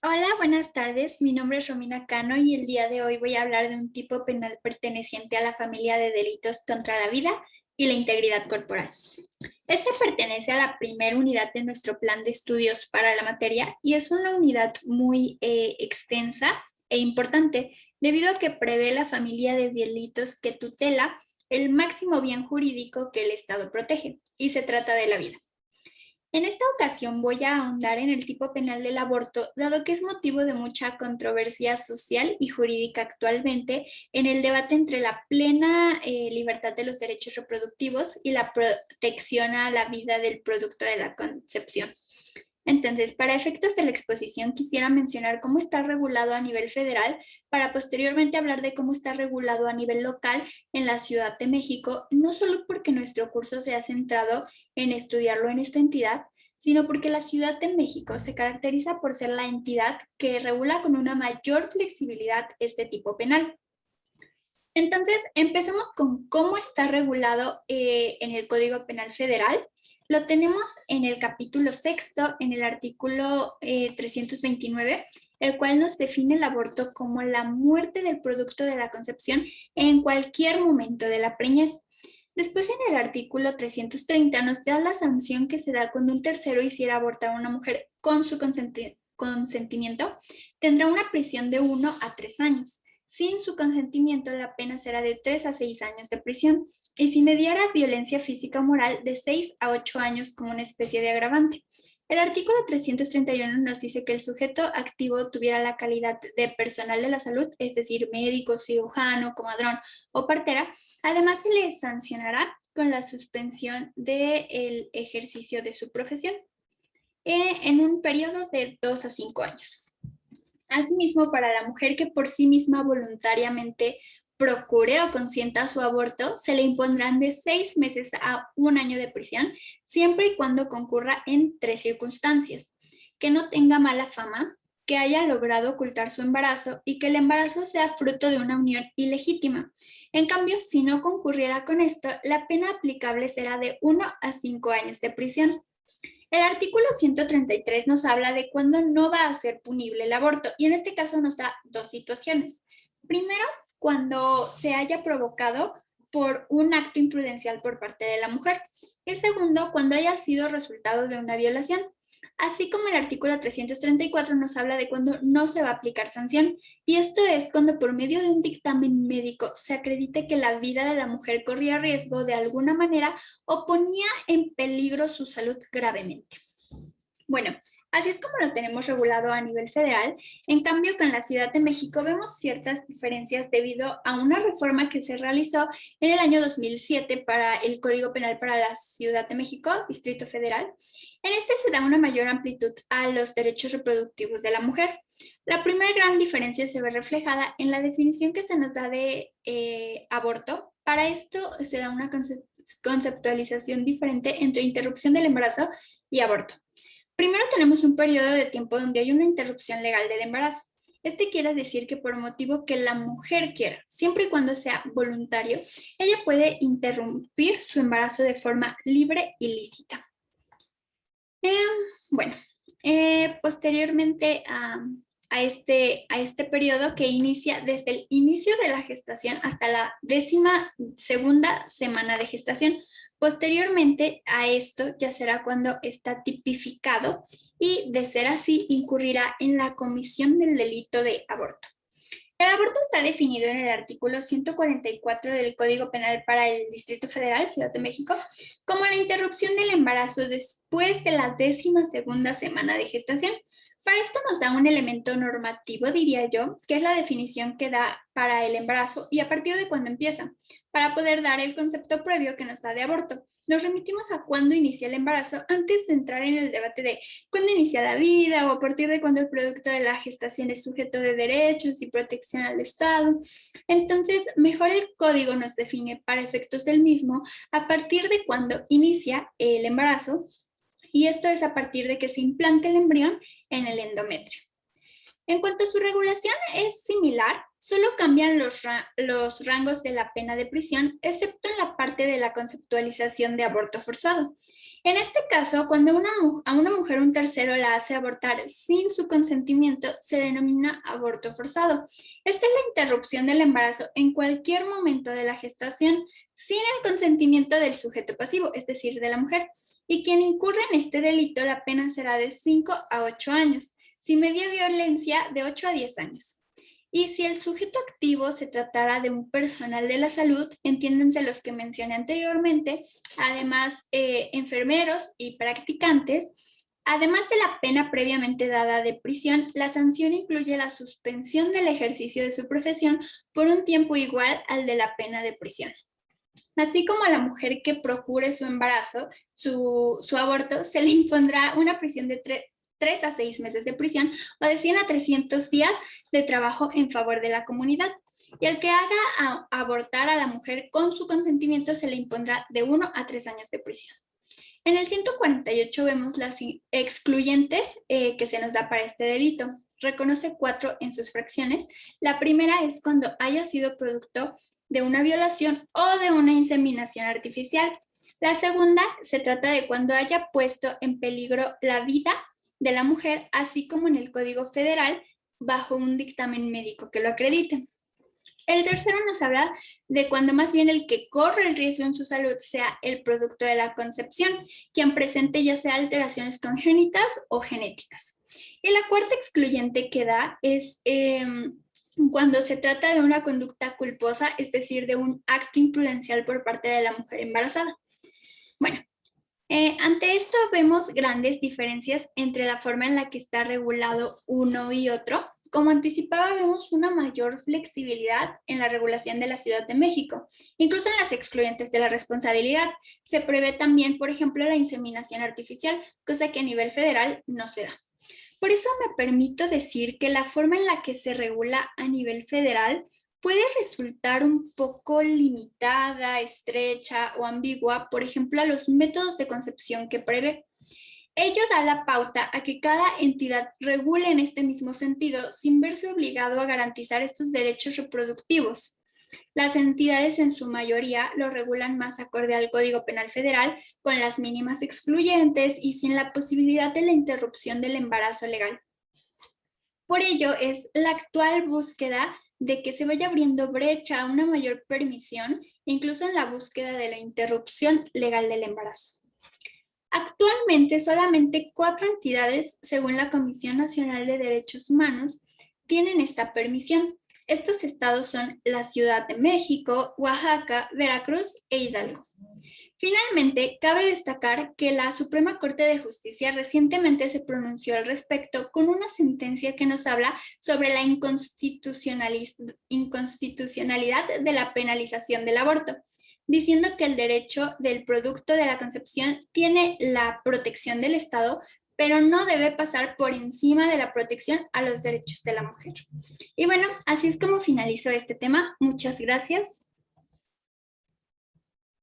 Hola, buenas tardes. Mi nombre es Romina Cano y el día de hoy voy a hablar de un tipo penal perteneciente a la familia de delitos contra la vida y la integridad corporal. Este pertenece a la primera unidad de nuestro plan de estudios para la materia y es una unidad muy extensa e importante debido a que prevé la familia de delitos que tutela el máximo bien jurídico que el Estado protege y se trata de la vida. En esta ocasión voy a ahondar en el tipo penal del aborto, dado que es motivo de mucha controversia social y jurídica actualmente en el debate entre la plena libertad de los derechos reproductivos y la protección a la vida del producto de la concepción. Entonces, para efectos de la exposición, quisiera mencionar cómo está regulado a nivel federal para posteriormente hablar de cómo está regulado a nivel local en la Ciudad de México, no solo porque nuestro curso se ha centrado en estudiarlo en esta entidad, sino porque la Ciudad de México se caracteriza por ser la entidad que regula con una mayor flexibilidad este tipo penal. Entonces, empecemos con cómo está regulado en el Código Penal Federal. Lo tenemos en el capítulo sexto, en el artículo 329, el cual nos define el aborto como la muerte del producto de la concepción en cualquier momento de la preñez. Después, en el artículo 330, nos da la sanción que se da cuando un tercero hiciera abortar a una mujer con su consentimiento. Tendrá una prisión de 1 a 3 años. Sin su consentimiento, la pena será de 3 a 6 años de prisión y si mediara violencia física o moral, de 6 a 8 años como una especie de agravante. El artículo 331 nos dice que el sujeto activo tuviera la calidad de personal de la salud, es decir, médico, cirujano, comadrón o partera. Además, se le sancionará con la suspensión del ejercicio de su profesión en un periodo de 2 a 5 años. Asimismo, para la mujer que por sí misma voluntariamente procure o consienta su aborto, se le impondrán de 6 meses a 1 año de prisión, siempre y cuando concurra en 3 circunstancias: que no tenga mala fama, que haya logrado ocultar su embarazo y que el embarazo sea fruto de una unión ilegítima. En cambio, si no concurriera con esto, la pena aplicable será de 1 a 5 años de prisión. El artículo 133 nos habla de cuándo no va a ser punible el aborto y en este caso nos da dos situaciones. Primero, cuando se haya provocado por un acto imprudencial por parte de la mujer. Y segundo, cuando haya sido resultado de una violación. Así como el artículo 334 nos habla de cuando no se va a aplicar sanción, y esto es cuando por medio de un dictamen médico se acredite que la vida de la mujer corría riesgo de alguna manera o ponía en peligro su salud gravemente. Bueno, así es como lo tenemos regulado a nivel federal. En cambio, con la Ciudad de México vemos ciertas diferencias debido a una reforma que se realizó en el año 2007 para el Código Penal para la Ciudad de México, Distrito Federal. En este se da una mayor amplitud a los derechos reproductivos de la mujer. La primera gran diferencia se ve reflejada en la definición que se nos da de aborto. Para esto se da una conceptualización diferente entre interrupción del embarazo y aborto. Primero tenemos un periodo de tiempo donde hay una interrupción legal del embarazo. Este quiere decir que por motivo que la mujer quiera, siempre y cuando sea voluntario, ella puede interrumpir su embarazo de forma libre y lícita. Eh, bueno, posteriormente a este periodo que inicia desde el inicio de la gestación hasta la 12ª semana de gestación. Posteriormente a esto ya será cuando está tipificado y de ser así incurrirá en la comisión del delito de aborto. El aborto está definido en el artículo 144 del Código Penal para el Distrito Federal, Ciudad de México, como la interrupción del embarazo después de la 12ª semana de gestación. Para esto nos da un elemento normativo, diría yo, que es la definición que da para el embarazo y a partir de cuándo empieza, para poder dar el concepto previo que nos da de aborto. Nos remitimos a cuándo inicia el embarazo antes de entrar en el debate de cuándo inicia la vida o a partir de cuándo el producto de la gestación es sujeto de derechos y protección al Estado. Entonces, mejor el código nos define para efectos del mismo a partir de cuándo inicia el embarazo, y esto es a partir de que se implante el embrión en el endometrio. En cuanto a su regulación, es similar, solo cambian los rangos de la pena de prisión, excepto en la parte de la conceptualización de aborto forzado. En este caso, cuando a una mujer un tercero la hace abortar sin su consentimiento, se denomina aborto forzado. Esta es la interrupción del embarazo en cualquier momento de la gestación sin el consentimiento del sujeto pasivo, es decir, de la mujer. Y quien incurre en este delito, la pena será de 5 a 8 años, si media violencia de 8 a 10 años. Y si el sujeto activo se tratara de un personal de la salud, entiéndense los que mencioné anteriormente, además enfermeros y practicantes, además de la pena previamente dada de prisión, la sanción incluye la suspensión del ejercicio de su profesión por un tiempo igual al de la pena de prisión. Así como a la mujer que procure su embarazo, su aborto, se le impondrá una prisión de 3 a 6 meses de prisión o de 100 a 300 días de trabajo en favor de la comunidad. Y al que haga abortar a la mujer con su consentimiento se le impondrá de 1 a 3 años de prisión. En el 148 vemos las excluyentes que se nos da para este delito. Reconoce 4 en sus fracciones. La primera es cuando haya sido producto de una violación o de una inseminación artificial. La segunda se trata de cuando haya puesto en peligro la vida de la mujer, así como en el Código Federal, bajo un dictamen médico que lo acredite. El tercero nos habla de cuando más bien el que corre el riesgo en su salud sea el producto de la concepción, quien presente ya sea alteraciones congénitas o genéticas. Y la cuarta excluyente que da es cuando se trata de una conducta culposa, es decir, de un acto imprudencial por parte de la mujer embarazada. Bueno, ante esto vemos grandes diferencias entre la forma en la que está regulado uno y otro. Como anticipaba, vemos una mayor flexibilidad en la regulación de la Ciudad de México, incluso en las excluyentes de la responsabilidad. Se prevé también, por ejemplo, la inseminación artificial, cosa que a nivel federal no se da. Por eso me permito decir que la forma en la que se regula a nivel federal puede resultar un poco limitada, estrecha o ambigua, por ejemplo, a los métodos de concepción que prevé. Ello da la pauta a que cada entidad regule en este mismo sentido sin verse obligado a garantizar estos derechos reproductivos. Las entidades en su mayoría lo regulan más acorde al Código Penal Federal, con las mínimas excluyentes y sin la posibilidad de la interrupción del embarazo legal. Por ello es la actual búsqueda de que se vaya abriendo brecha a una mayor permisión, incluso en la búsqueda de la interrupción legal del embarazo. Actualmente, solamente 4 entidades, según la Comisión Nacional de Derechos Humanos, tienen esta permisión. Estos estados son la Ciudad de México, Oaxaca, Veracruz e Hidalgo. Finalmente, cabe destacar que la Suprema Corte de Justicia recientemente se pronunció al respecto con una sentencia que nos habla sobre la inconstitucionalidad de la penalización del aborto, diciendo que el derecho del producto de la concepción tiene la protección del Estado, pero no debe pasar por encima de la protección a los derechos de la mujer. Y bueno, así es como finalizo este tema. Muchas gracias.